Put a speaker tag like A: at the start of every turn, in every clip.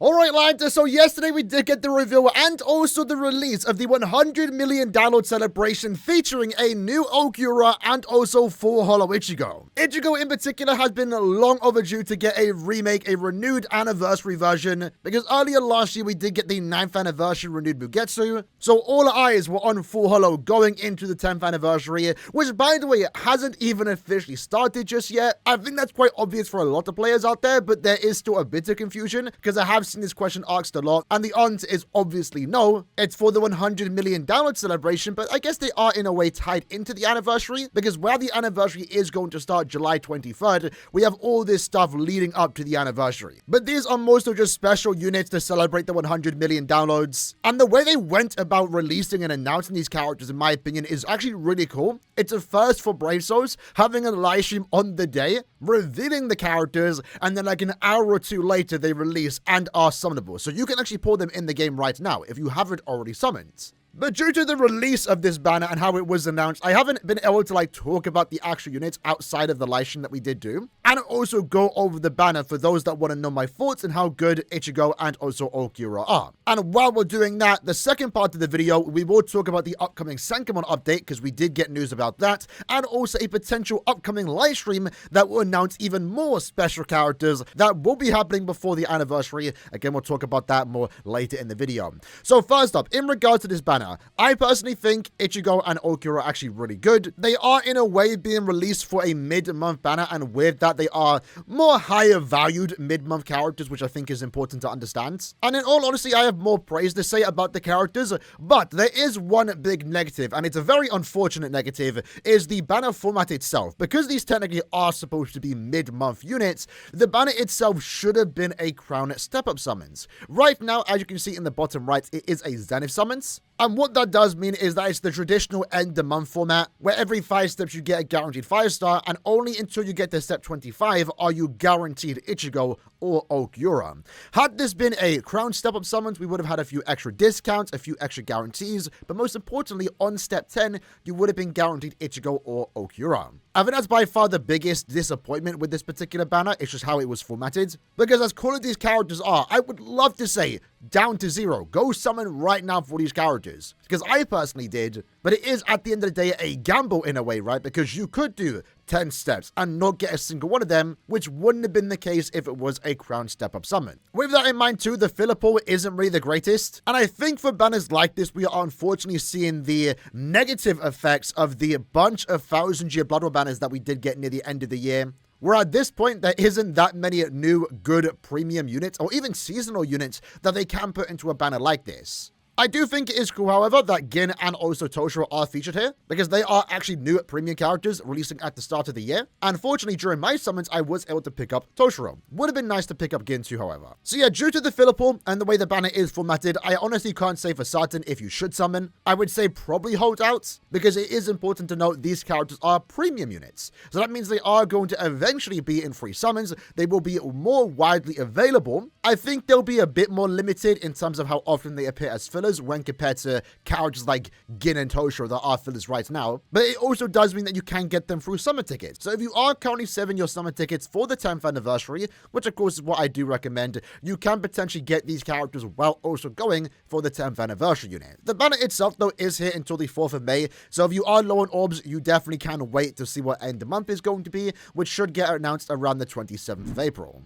A: Alright, Lanta, so yesterday we did get the reveal and also the release of the 100 million download celebration featuring a new Ulquiorra and also full Holo Ichigo. Ichigo in particular has been long overdue to get a remake, a renewed anniversary version, because earlier last year we did get the 9th anniversary renewed Mugetsu, so all eyes were on full Holo going into the 10th anniversary, which by the way hasn't even officially started just yet. I think that's quite obvious for a lot of players out there, but there is still a bit of confusion, because I have seen this question asked a lot, and the answer is obviously no. It's for the 100 million download celebration, but I guess they are in a way tied into the anniversary, because while the anniversary is going to start July 23rd, we have all this stuff leading up to the anniversary. But these are mostly just special units to celebrate the 100 million downloads, and the way they went about releasing and announcing these characters, in my opinion, is actually really cool. It's a first for Brave Souls, having a live stream on the day, revealing the characters, and then like an hour or two later they release and are summonable. So you can actually pull them in the game right now if you haven't already summoned. But due to the release of this banner and how it was announced, I haven't been able to talk about the actual units outside of the live stream that we did do, and also go over the banner for those that want to know my thoughts and how good Ichigo and also Ulquiorra are. And while we're doing that, the second part of the video, we will talk about the upcoming Senkaimon update, because we did get news about that, and also a potential upcoming live stream that will announce even more special characters that will be happening before the anniversary. Again, we'll talk about that more later in the video. So first up, in regards to this banner, I personally think Ichigo and Ulquiorra are actually really good. They are in a way being released for a mid-month banner, and with that they are more higher valued mid-month characters, which I think is important to understand. And in all honesty, I have more praise to say about the characters, but there is one big negative, and it's a very unfortunate negative, is the banner format itself. Because these technically are supposed to be mid-month units, the banner itself should have been a crown step-up summons. Right now, as you can see in the bottom right, it is a Zenith summons. And what that does mean is that it's the traditional end the month format, where every 5 steps you get a guaranteed 5-star, and only until you get to step 25 are you guaranteed Ichigo or Ulquiorra. Had this been a crown step-up summons, we would have had a few extra discounts, a few extra guarantees, but most importantly, on step 10, you would have been guaranteed Ichigo or Ulquiorra. I think that's by far the biggest disappointment with this particular banner. It's just how it was formatted. Because as cool as these characters are, I would love to say, down to 0. Go summon right now for these characters. Because I personally did, but it is at the end of the day a gamble in a way, right? Because you could do 10 steps and not get a single one of them, which wouldn't have been the case if it was a crown step-up summon. With that in mind too, the filler pool isn't really the greatest, and I think for banners like this, we are unfortunately seeing the negative effects of the bunch of 1000-year Blood War banners that we did get near the end of the year, where at this point, there isn't that many new good premium units or even seasonal units that they can put into a banner like this. I do think it is cool, however, that Gin and also Toshiro are featured here, because they are actually new premium characters releasing at the start of the year. Unfortunately, during my summons, I was able to pick up Toshiro. Would have been nice to pick up Gin too, however. So yeah, due to the filler pool and the way the banner is formatted, I honestly can't say for certain if you should summon. I would say probably hold out, because it is important to note these characters are premium units. So that means they are going to eventually be in free summons. They will be more widely available. I think they'll be a bit more limited in terms of how often they appear as fillers when compared to characters like Gin and Toshiro that are fillers right now, but it also does mean that you can get them through summer tickets. So if you are currently saving your summer tickets for the 10th anniversary, which of course is what I do recommend, you can potentially get these characters while also going for the 10th anniversary unit. The banner itself though is here until the 4th of May, so if you are low on orbs, you definitely can wait to see what end the month is going to be, which should get announced around the 27th of April.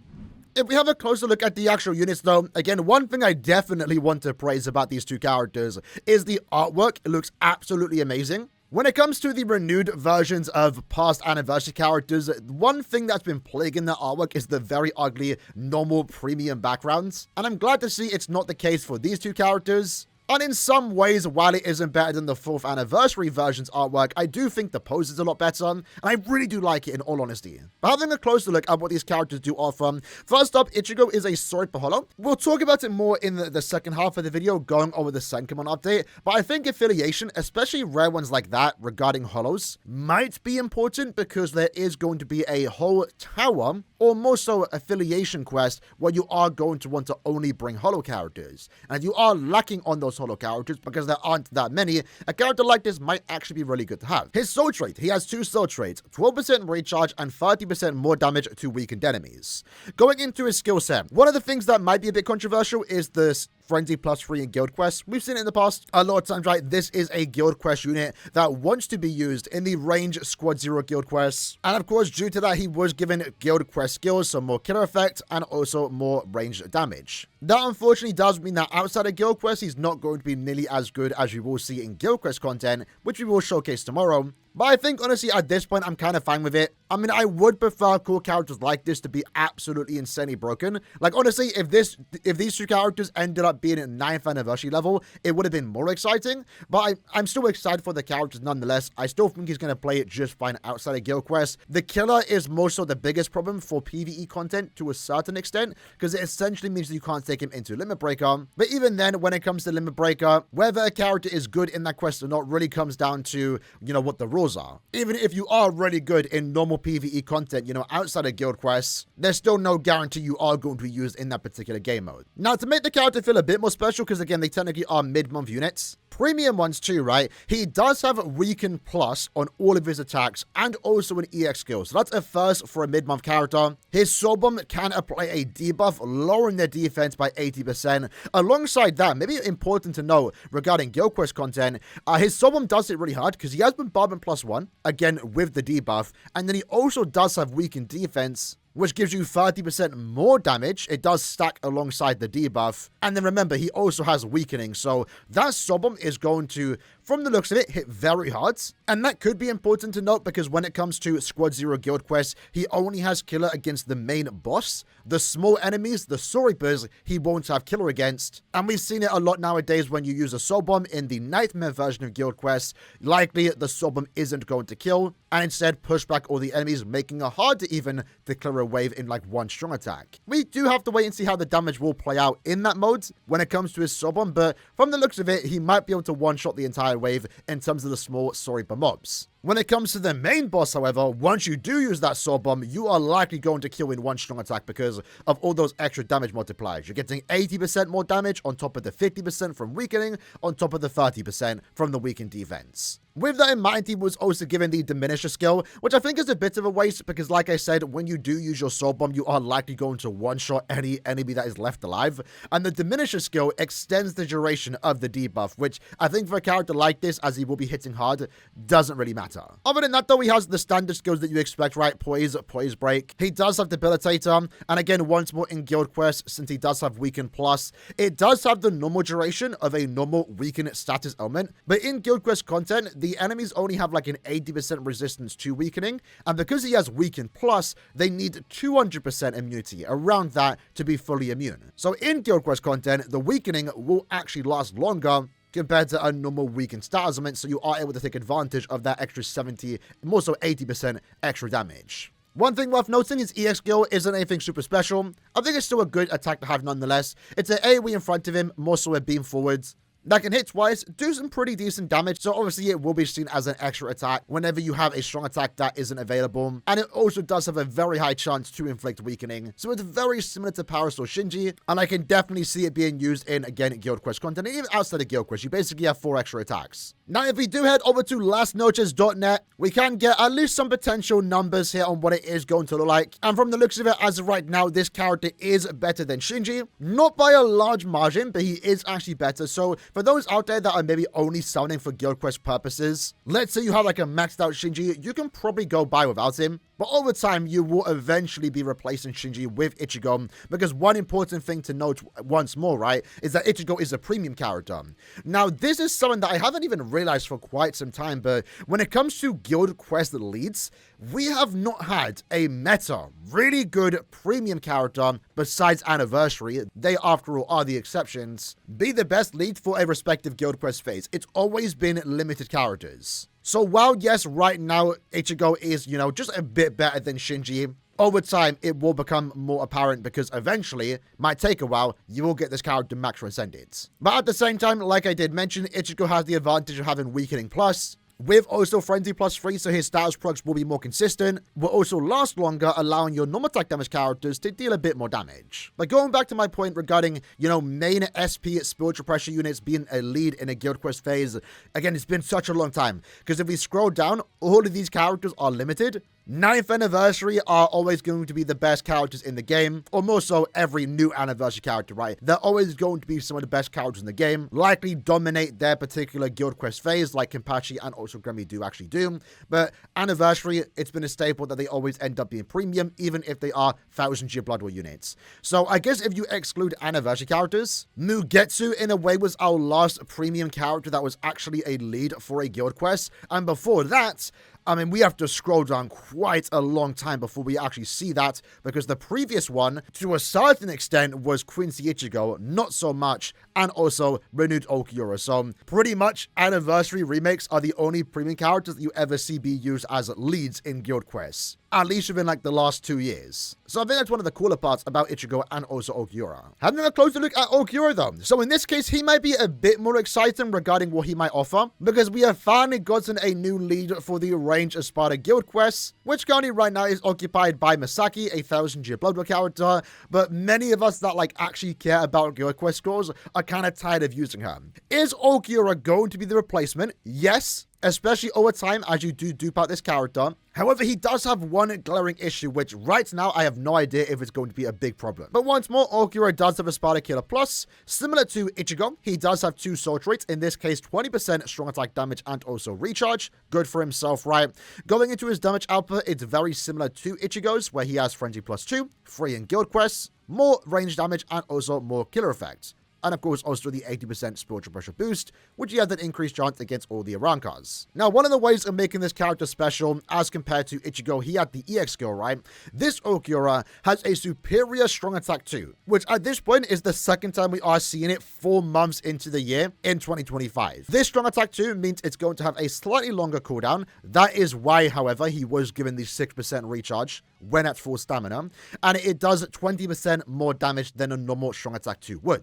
A: If we have a closer look at the actual units though, again, one thing I definitely want to praise about these two characters is the artwork. It looks absolutely amazing. When it comes to the renewed versions of past anniversary characters, one thing that's been plaguing the artwork is the very ugly normal premium backgrounds. And I'm glad to see it's not the case for these two characters. And in some ways, while it isn't better than the 4th anniversary version's artwork, I do think the pose is a lot better, and I really do like it in all honesty. But having a closer look at what these characters do offer, first up, Ichigo is a sword per holo. We'll talk about it more in the second half of the video, going over the Senkaimon update, but I think affiliation, especially rare ones like that regarding holos, might be important because there is going to be a whole tower, or more so affiliation quest, where you are going to want to only bring holo characters. And if you are lacking on those most holo characters because there aren't that many, a character like this might actually be really good to have. His soul trait, he has 2 soul traits, 12% recharge and 30% more damage to weakened enemies. Going into his skill set, one of the things that might be a bit controversial is this Frenzy +3 in Guild Quests. We've seen it in the past a lot of times, right? This is a Guild Quest unit that wants to be used in the range Squad 0 Guild Quests. And of course, due to that, he was given Guild Quest skills, so more killer effect and also more ranged damage. That unfortunately does mean that outside of Guild Quest, he's not going to be nearly as good as we will see in Guild Quest content, which we will showcase tomorrow. But I think, honestly, at this point, I'm kind of fine with it. I mean, I would prefer cool characters like this to be absolutely insanely broken. Like, honestly, if these 2 characters ended up being at 9th anniversary level, it would have been more exciting. But I'm still excited for the characters nonetheless. I still think he's going to play it just fine outside of Guild Quest. The killer is more so the biggest problem for PvE content to a certain extent, because it essentially means that you can't take him into Limit Breaker. But even then, when it comes to Limit Breaker, whether a character is good in that quest or not really comes down to, you know, what the rules are. Even if you are really good in normal PvE content, you know, outside of Guild Quests, there's still no guarantee you are going to be used in that particular game mode. Now, to make the character feel a bit more special, because again, they technically are mid-month units, premium ones too, right? He does have Weaken Plus on all of his attacks and also an EX skill. So that's a first for a mid-month character. His Soul Bomb can apply a debuff, lowering their defense by 80%. Alongside that, maybe important to note regarding Guild Quest content, his Soul Bomb does hit really hard because he has Bombardment +1, again with the debuff, and then he also does have weakened defense, which gives you 30% more damage. It does stack alongside the debuff. And then remember, he also has weakening. So that Soul Bomb is going to, from the looks of it, hit very hard. And that could be important to note because when it comes to Squad 0 Guild Quests, he only has killer against the main boss. The small enemies, the Soripers, he won't have killer against. And we've seen it a lot nowadays when you use a Soul Bomb in the Nightmare version of Guild Quests. Likely, the Soul Bomb isn't going to kill, and instead push back all the enemies, making it hard to even declare a wave in like one strong attack. We do have to wait and see how the damage will play out in that mode when it comes to his Soul Bomb, but from the looks of it, he might be able to one-shot the entire wave in terms of the small Soriper mobs. When it comes to the main boss, however, once you do use that Soul Bomb, you are likely going to kill in one strong attack because of all those extra damage multipliers. You're getting 80% more damage on top of the 50% from weakening, on top of the 30% from the weakened defense. With that in mind, he was also given the Diminisher skill, which I think is a bit of a waste because, like I said, when you do use your Soul Bomb, you are likely going to one-shot any enemy that is left alive. And the Diminisher skill extends the duration of the debuff, which I think for a character like this, as he will be hitting hard, doesn't really matter. Other than that, though, he has the standard skills that you expect, right? Poise Break. He does have Debilitator, and again, once more in Guild Quest, since he does have Weaken Plus, it does have the normal duration of a normal Weaken status element, but in Guild Quest content, the enemies only have like an 80% resistance to weakening, and because he has Weaken Plus, they need 200% immunity, around that, to be fully immune. So in Guild Quest content, the weakening will actually last longer compared to a normal weakened status element, so you are able to take advantage of that extra 70, more so 80% extra damage. One thing worth noting is EX skill isn't anything super special. I think it's still a good attack to have nonetheless. It's an AoE in front of him, more so a beam forwards, that can hit twice, do some pretty decent damage, so obviously it will be seen as an extra attack whenever you have a strong attack that isn't available, and it also does have a very high chance to inflict weakening, so it's very similar to Power Soul Shinji, and I can definitely see it being used in, again, Guild Quest content, and even outside of Guild Quest, you basically have 4 extra attacks. Now, if we do head over to lastnoches.net, we can get at least some potential numbers here on what it is going to look like, and from the looks of it, as of right now, this character is better than Shinji, not by a large margin, but he is actually better, so for those out there that are maybe only summoning for Guild Quest purposes, let's say you have like a maxed out Shinji, you can probably go by without him. But over time, you will eventually be replacing Shinji with Ichigo, because one important thing to note once more, right, is that Ichigo is a premium character. Now, this is something that I haven't even realized for quite some time, but when it comes to Guild Quest leads, we have not had a meta, really good premium character besides Anniversary, they after all are the exceptions, be the best lead for a respective Guild Quest phase. It's always been limited characters. So while, yes, right now, Ichigo is, you know, just a bit better than Shinji, over time, it will become more apparent because eventually, might take a while, you will get this character max transcended. But at the same time, like I did mention, Ichigo has the advantage of having Weakening Plus, with also Frenzy +3, so his status procs will be more consistent, will also last longer, allowing your normal attack damage characters to deal a bit more damage. But going back to my point regarding, main SP spiritual pressure units being a lead in a guild quest phase, again, it's been such a long time, because if we scroll down, all of these characters are limited. 9th anniversary are always going to be the best characters in the game, or more so every new anniversary character, right? They're always going to be some of the best characters in the game, likely dominate their particular guild quest phase, like Kenpachi and also Grammy do actually do. But anniversary, it's been a staple that they always end up being premium, even if they are 1000-year Blood War units. So I guess if you exclude anniversary characters, Mugetsu in a way was our last premium character that was actually a lead for a guild quest, and before that, I mean, we have to scroll down quite a long time before we actually see that, because the previous one, to a certain extent, was Quincy Ichigo, not so much, and also Renewed Ulquiorra. So pretty much anniversary remakes are the only premium characters that you ever see be used as leads in guild quests, at least within like the last 2 years. So I think that's one of the cooler parts about Ichigo and also Ulquiorra. Having a closer look at Ulquiorra though, so in this case, he might be a bit more exciting regarding what he might offer, because we have finally gotten a new lead for the Range of Sparta guild quests, which currently right now is occupied by Masaki, a 1000-year Blood War character, but many of us that actually care about guild quest scores are kind of tired of using her. Is Ulquiorra going to be the replacement? Yes, especially over time as you do dupe out this character. However, he does have one glaring issue, which right now I have no idea if it's going to be a big problem. But once more, Ulquiorra does have a Sparta Killer Plus. Similar to Ichigo, he does have 2 soul traits, in this case 20% strong attack damage and also recharge. Good for himself, right? Going into his damage output, it's very similar to Ichigo's, where he has Frenzy +2, free in guild quests, more range damage and also more killer effects. And of course also the 80% spiritual pressure boost, which he has an increased chance against all the Arrancars. Now, one of the ways of making this character special as compared to Ichigo, he had the EX skill, right? This Ulquiorra has a superior strong attack too, which at this point is the second time we are seeing it 4 months into the year in 2025. This strong attack 2 means it's going to have a slightly longer cooldown. That is why, however, he was given the 6% recharge when at full stamina, and it does 20% more damage than a normal strong attack 2 would.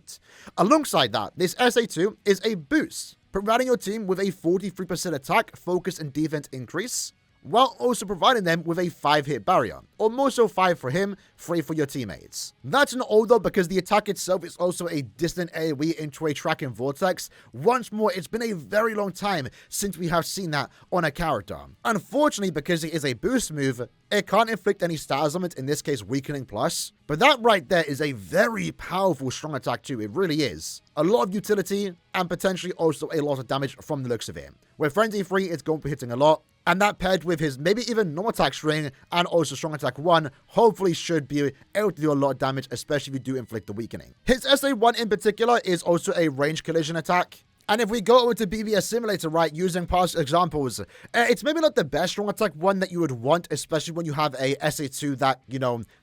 A: Alongside that, this SA2 is a boost, providing your team with a 43% attack, focus, and defense increase, while also providing them with a 5-hit barrier, or more so 5 for him, 3 for your teammates. That's not all though, because the attack itself is also a distant AoE into a tracking vortex. Once more, it's been a very long time since we have seen that on a character. Unfortunately, because it is a boost move, it can't inflict any status limits, in this case weakening plus, but that right there is a very powerful strong attack too. It really is. A lot of utility and potentially also a lot of damage from the looks of it. With Frenzy 3, it's going to be hitting a lot, and that paired with his maybe even normal attack string and also strong attack 1 hopefully should be able to do a lot of damage, especially if you do inflict the weakening. His SA1 in particular is also a range collision attack. And if we go over to BBS Simulator, right, using past examples, it's maybe not the best strong attack 1 that you would want, especially when you have a SA2 that,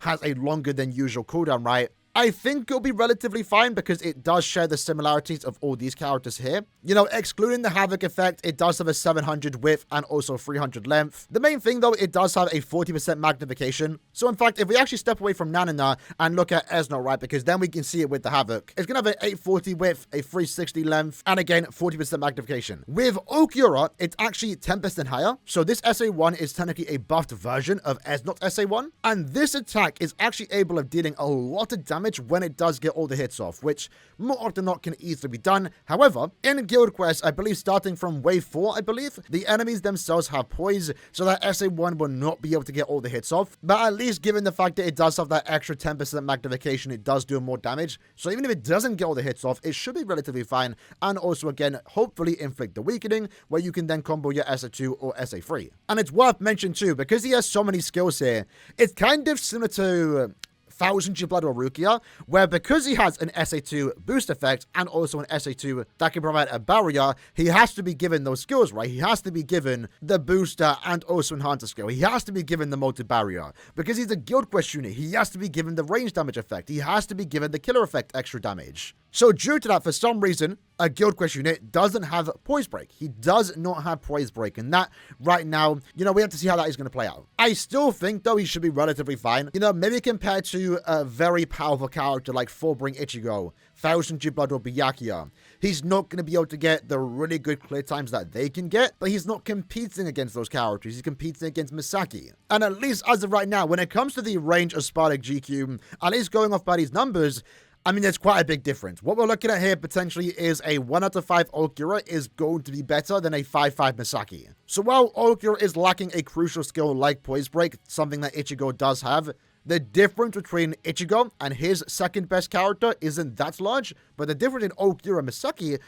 A: has a longer than usual cooldown, right? I think it'll be relatively fine because it does share the similarities of all these characters here. Excluding the Havoc effect, it does have a 700 width and also 300 length. The main thing though, it does have a 40% magnification. So in fact, if we actually step away from Nanana and look at Esno, right, because then we can see it with the Havoc, it's going to have an 840 width, a 360 length, and again, 40% magnification. With Ulquiorra, it's actually 10% higher. So this SA1 is technically a buffed version of Esnot SA1. And this attack is actually able of dealing a lot of damage when it does get all the hits off, which more often than not can easily be done. However, in guild quests, I believe starting from wave 4, the enemies themselves have poise, so that SA1 will not be able to get all the hits off. But at least given the fact that it does have that extra 10% magnification, it does do more damage. So even if it doesn't get all the hits off, it should be relatively fine. And also again, hopefully inflict the weakening, where you can then combo your SA2 or SA3. And it's worth mentioning too, because he has so many skills here, it's kind of similar to 1000-year Blood War Rukia, where because he has an SA2 boost effect and also an SA2 that can provide a barrier, he has to be given those skills, right? He has to be given the booster and also enhancer skill. He has to be given the multi-barrier. Because he's a guild quest unit, he has to be given the range damage effect. He has to be given the killer effect extra damage. So due to that, for some reason, a Guild Quest unit doesn't have Poise Break. He does not have Poise Break, and that, right now, we have to see how that is going to play out. I still think, though, he should be relatively fine. Maybe compared to a very powerful character like Fullbring Ichigo, Thousand Year Blood, or Byakuya. He's not going to be able to get the really good clear times that they can get, but he's not competing against those characters. He's competing against Misaki. And at least as of right now, when it comes to the range of Spartic GQ, at least going off by these numbers, I mean, there's quite a big difference. What we're looking at here potentially is a 1 out of 5 Ulquiorra is going to be better than a 5/5 Misaki. So while Ulquiorra is lacking a crucial skill like Poise Break, something that Ichigo does have, the difference between Ichigo and his second best character isn't that large, but the difference in Ulquiorra and Misaki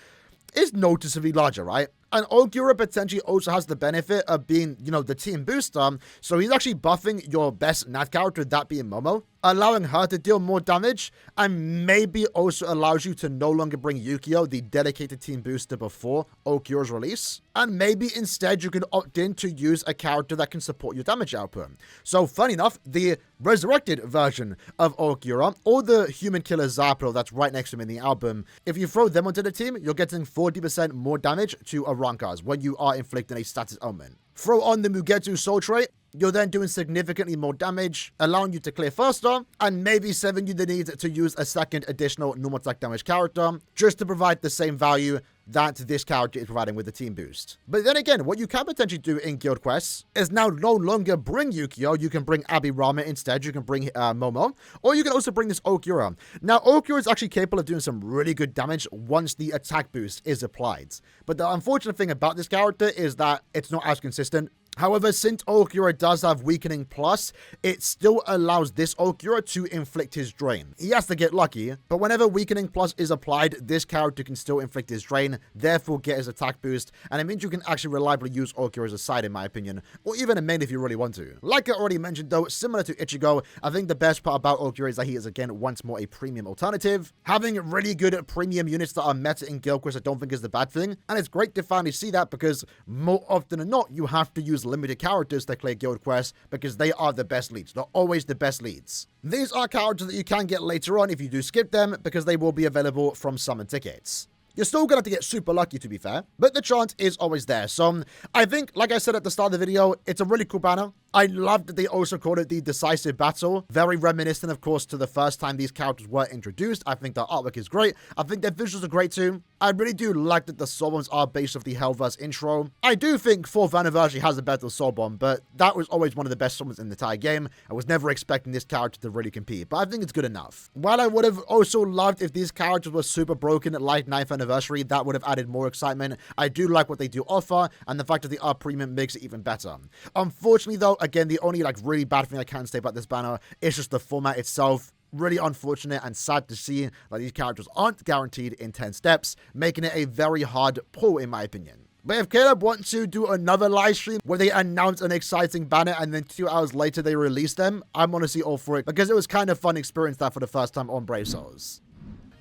A: is noticeably larger, right? And Ulquiorra potentially also has the benefit of being, the team booster, so he's actually buffing your best Nat character, that being Momo, allowing her to deal more damage, and maybe also allows you to no longer bring Yukio, the dedicated team booster, before Ulquiorra's release. And maybe instead you can opt in to use a character that can support your damage output. So funny enough, the resurrected version of Ulquiorra, or the human killer Zapro that's right next to him in the album, if you throw them onto the team, you're getting 40% more damage to Arrankas when you are inflicting a status ailment. Throw on the Mugetsu Soul Trait, you're then doing significantly more damage, allowing you to clear faster, and maybe saving you the need to use a second additional normal attack damage character, just to provide the same value that this character is providing with the team boost. But then again, what you can potentially do in Guild Quests is now no longer bring Yukio, you can bring Abirama instead, you can bring Momo, or you can also bring this Ulquiorra. Now, Ulquiorra is actually capable of doing some really good damage once the attack boost is applied. But the unfortunate thing about this character is that it's not as consistent. However, since Ulquiorra does have Weakening Plus, it still allows this Ulquiorra to inflict his drain. He has to get lucky, but whenever Weakening Plus is applied, this character can still inflict his drain, therefore get his attack boost, and it means you can actually reliably use Ulquiorra as a side, in my opinion, or even a main if you really want to. Like I already mentioned though, similar to Ichigo, I think the best part about Ulquiorra is that he is again once more a premium alternative. Having really good premium units that are meta in Guild Quest I don't think is the bad thing, and it's great to finally see that because more often than not, you have to use limited characters that clear Guild Quests because they are the best leads. They're always the best leads. These are characters that you can get later on if you do skip them because they will be available from summon tickets. You're still going to have to get super lucky, to be fair, but the chance is always there. So I think, like I said at the start of the video, it's a really cool banner. I love that they also called it the Decisive Battle. Very reminiscent, of course, to the first time these characters were introduced. I think the artwork is great. I think their visuals are great too. I really do like that the Soul Bombs are based off the Hellverse intro. I do think 4th Anniversary has a better Soul Bomb, but that was always one of the best Soul Bombs in the entire game. I was never expecting this character to really compete, but I think it's good enough. While I would have also loved if these characters were super broken like 9th Anniversary, that would have added more excitement. I do like what they do offer, and the fact that they are premium makes it even better. Unfortunately though, again, the only really bad thing I can say about this banner is just the format itself. Really unfortunate and sad to see that these characters aren't guaranteed in 10 steps, making it a very hard pull in my opinion. But if Caleb wants to do another live stream where they announce an exciting banner and then 2 hours later they release them, I'm honestly all for it because it was kind of fun experience that for the first time on Brave Souls.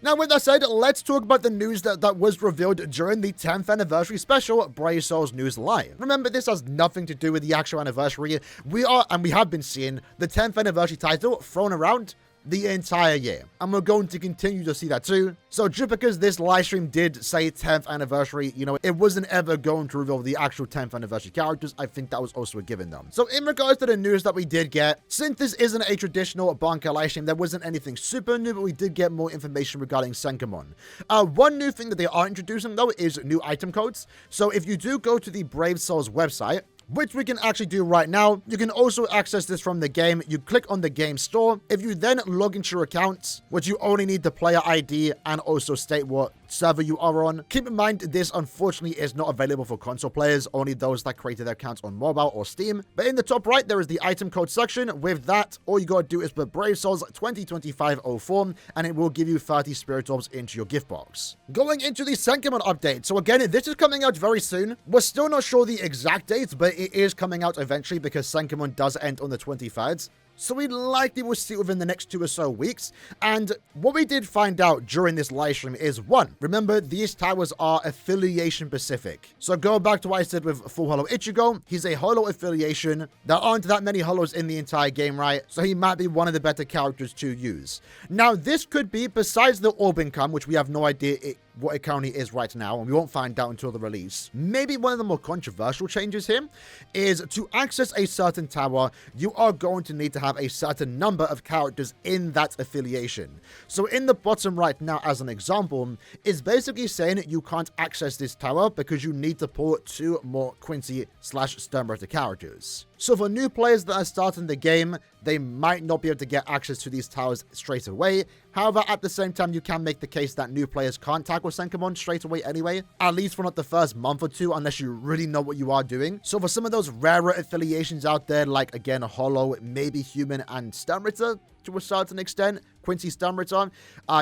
A: Now, with that said, let's talk about the news that was revealed during the 10th anniversary special Brave Souls News Live. Remember, this has nothing to do with the actual anniversary. We have been seeing the 10th anniversary title thrown around the entire year, and we're going to continue to see that too. So just because this live stream did say 10th anniversary, it wasn't ever going to reveal the actual 10th anniversary characters. I think that was also a given them. So in regards to the news that we did get, since this isn't a traditional Bankai live stream, there wasn't anything super new, but we did get more information regarding Senkaimon. One new thing that they are introducing though is new item codes. So if you do go to the Brave Souls website, which we can actually do right now. You can also access this from the game. You click on the game store. If you then log into your account, which you only need the player ID and also state what server you are on. Keep in mind, this unfortunately is not available for console players, only those that created their accounts on mobile or Steam. But in the top right, there is the item code section. With that, all you gotta do is put Brave Souls 2025-04, and it will give you 30 Spirit Orbs into your gift box. Going into the Senkaimon update. So again, this is coming out very soon. We're still not sure the exact date, but it is coming out eventually because Senkaimon does end on the 23rd. so we likely will see it within the next 2 or so weeks. And what we did find out during this live stream is, one, remember these towers are affiliation specific. So go back to what I said with Full Holo Ichigo. He's a holo affiliation. There aren't that many holos in the entire game, right? So he might be one of the better characters to use. Now, this could be, besides the orb income, which we have no idea what it currently is right now, and we won't find out until the release. Maybe one of the more controversial changes here is to access a certain tower, you are going to need to have a certain number of characters in that affiliation. So in the bottom right now, as an example, is basically saying you can't access this tower because you need to pull 2 more Quincy/Sternberger characters. So for new players that are starting the game, they might not be able to get access to these towers straight away. However, at the same time, you can make the case that new players can't tackle Senkaimon straight away anyway, at least for not the first month or 2, unless you really know what you are doing. So for some of those rarer affiliations out there, like again, Holo, maybe Human and Sternritter to a certain extent, Quincy Sternritter,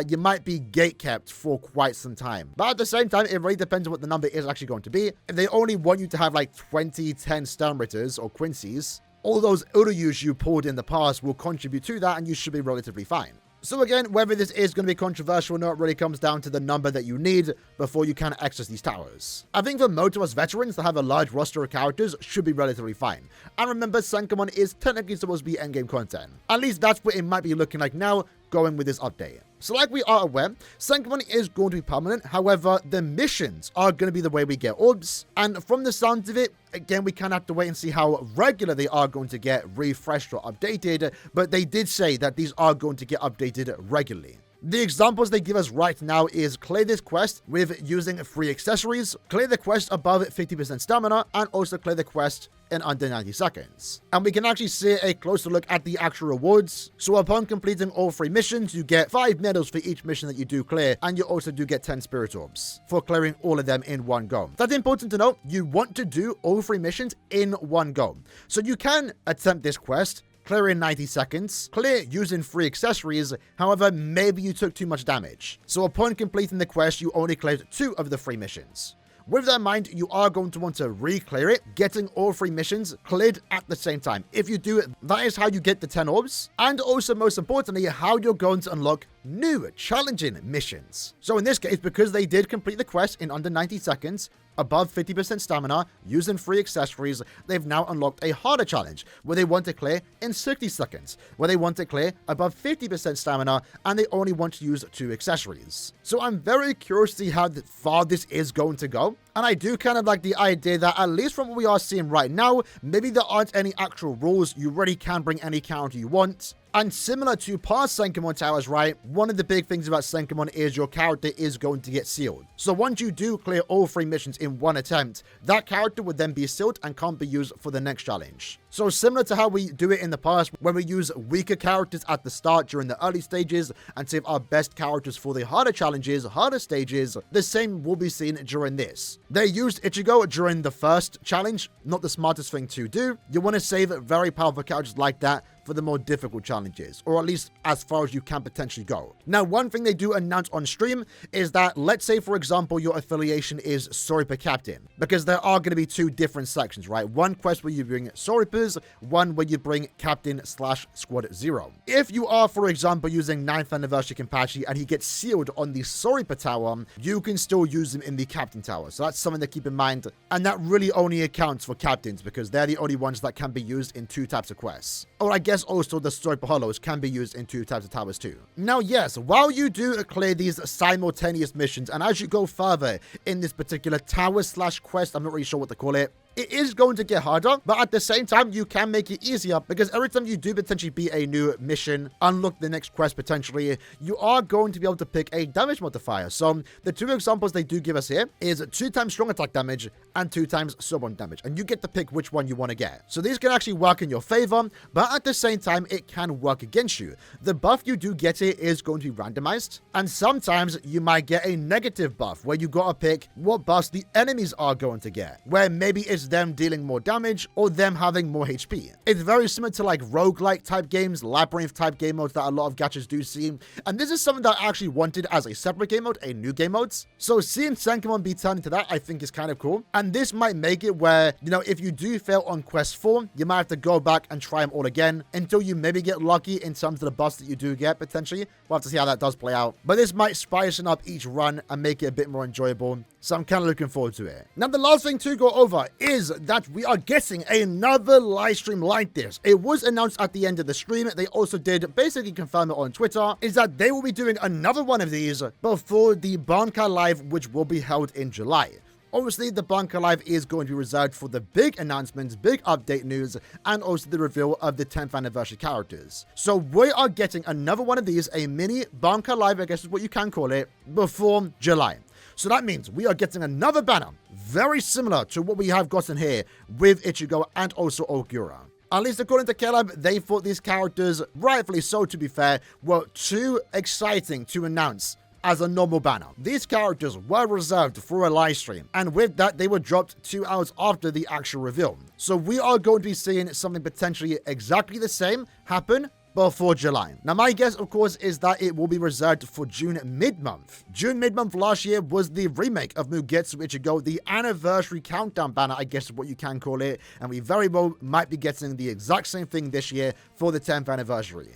A: you might be gatekept for quite some time. But at the same time, it really depends on what the number is actually going to be. If they only want you to have like 10 Sternritters or Quincy's, all those Uryus you pulled in the past will contribute to that, and you should be relatively fine. So again, whether this is going to be controversial or not really comes down to the number that you need before you can access these towers. I think for most of us veterans that have a large roster of characters should be relatively fine. And remember, Senkaimon is technically supposed to be endgame content. At least that's what it might be looking like now, going with this update. So like we are aware, Senkaimon is going to be permanent. However, the missions are going to be the way we get orbs. And from the sounds of it, again, we kind of have to wait and see how regular they are going to get refreshed or updated. But they did say that these are going to get updated regularly. The examples they give us right now is clear this quest with using free accessories, clear the quest above 50% stamina, and also clear the quest in under 90 seconds. And we can actually see a closer look at the actual rewards. So upon completing all 3 missions, you get 5 medals for each mission that you do clear, and you also do get 10 spirit orbs for clearing all of them in one go. That's important to note. You want to do all 3 missions in one go. So you can attempt this quest, clear in 90 seconds, clear using free accessories. However, maybe you took too much damage. So upon completing the quest, you only cleared 2 of the 3 missions. With that in mind, you are going to want to re-clear it, getting all 3 missions cleared at the same time. If you do it, that is how you get the 10 orbs, and also most importantly, how you're going to unlock new challenging missions. So in this case, because they did complete the quest in under 90 seconds, above 50% stamina, using free accessories, they've now unlocked a harder challenge where they want to clear in 60 seconds, where they want to clear above 50% stamina, and they only want to use 2 accessories. So I'm very curious to see how far this is going to go. And I do kind of like the idea that, at least from what we are seeing right now, maybe there aren't any actual rules. You really can bring any character you want. And similar to past Senkaimon towers, right, one of the big things about Senkaimon is your character is going to get sealed. So once you do clear all 3 missions in one attempt, that character would then be sealed and can't be used for the next challenge. So similar to how we do it in the past, when we use weaker characters at the start during the early stages and save our best characters for the harder challenges, harder stages, the same will be seen during this. They used Ichigo during the first challenge, not the smartest thing to do. You want to save very powerful characters like that for the more difficult challenges, or at least as far as you can potentially go. Now, one thing they do announce on stream is that, let's say, for example, your affiliation is Soripa Captain, because there are going to be 2 different sections, right? One quest where you bring Soripas, one where you bring Captain/Squad 0. If you are, for example, using 9th Anniversary Kenpachi and he gets sealed on the Soripa Tower, you can still use him in the Captain Tower. So that's something to keep in mind, and that really only accounts for captains because they're the only ones that can be used in 2 types of quests. Or I guess also the Soripa Holos can be used in 2 types of towers too. Now, yes, while you do clear these simultaneous missions, and as you go further in this particular tower/quest, I'm not really sure what to call it, it is going to get harder, but at the same time, you can make it easier because every time you do potentially beat a new mission, unlock the next quest potentially, you are going to be able to pick a damage modifier. So the 2 examples they do give us here is 2 times strong attack damage and 2 times sub-1 damage, and you get to pick which one you want to get. So these can actually work in your favor, but at the same time, it can work against you. The buff you do get here is going to be randomized, and sometimes you might get a negative buff where you got to pick what buffs the enemies are going to get, where maybe it's it's them dealing more damage or them having more HP. It's very similar to like roguelike type games, labyrinth type game modes that a lot of gachas do see. And this is something that I actually wanted as a separate game mode, a new game mode. So seeing Senkaimon be turned into that, I think is kind of cool. And this might make it where, you know, if you do fail on quest 4, you might have to go back and try them all again until you maybe get lucky in terms of the buffs that you do get potentially. We'll have to see how that does play out. But this might spice up each run and make it a bit more enjoyable. So I'm kind of looking forward to it. Now, the last thing to go over is that we are getting another live stream like this. It was announced at the end of the stream. They also did basically confirm it on Twitter, is that they will be doing another one of these before the Bankai Live, which will be held in July. Obviously, the Bankai Live is going to be reserved for the big announcements, big update news, and also the reveal of the 10th anniversary characters. So we are getting another one of these, a mini Bankai Live, I guess is what you can call it, before July. So that means we are getting another banner, very similar to what we have gotten here with Ichigo and also Ulquiorra. At least according to Caleb, they thought these characters, rightfully so to be fair, were too exciting to announce as a normal banner. These characters were reserved for a live stream, and with that, they were dropped 2 hours after the actual reveal. So we are going to be seeing something potentially exactly the same happen before July. Now, my guess, of course, is that it will be reserved for June mid-month. June mid-month last year was the remake of Mugetsu Ichigo, the anniversary countdown banner, I guess is what you can call it, and we very well might be getting the exact same thing this year for the 10th anniversary.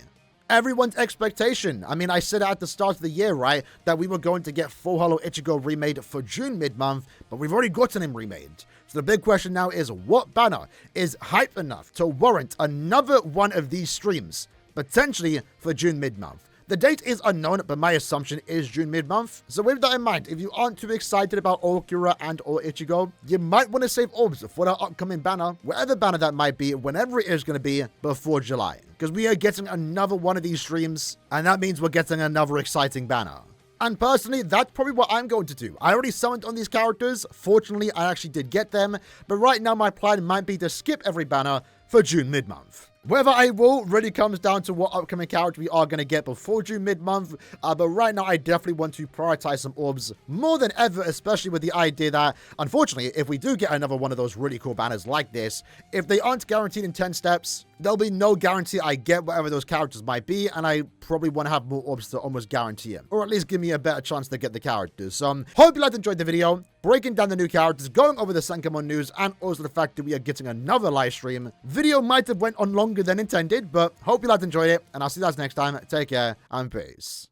A: Everyone's expectation. I mean, I said at the start of the year, right, that we were going to get Full Hollow Ichigo remade for June mid-month, but we've already gotten him remade. So the big question now is, what banner is hype enough to warrant another one of these streams, potentially for June mid-month? The date is unknown, but my assumption is June mid-month. So with that in mind, if you aren't too excited about Ulquiorra and or Ichigo, you might want to save Orbs for that upcoming banner, whatever banner that might be, whenever it is going to be before July. Because we are getting another one of these streams, and that means we're getting another exciting banner. And personally, that's probably what I'm going to do. I already summoned on these characters. Fortunately, I actually did get them. But right now, my plan might be to skip every banner for June mid-month. Whether I will really comes down to what upcoming character we are going to get before June mid-month. But right now, I definitely want to prioritize some orbs more than ever, especially with the idea that, unfortunately, if we do get another one of those really cool banners like this, if they aren't guaranteed in 10 steps, there'll be no guarantee I get whatever those characters might be, and I probably want to have more orbs to almost guarantee it, or at least give me a better chance to get the characters. So, hope you guys enjoyed the video, breaking down the new characters, going over the Senkaimon news, and also the fact that we are getting another live stream. Video might have went on longer than intended, but hope you guys enjoyed it, and I'll see you guys next time. Take care, and peace.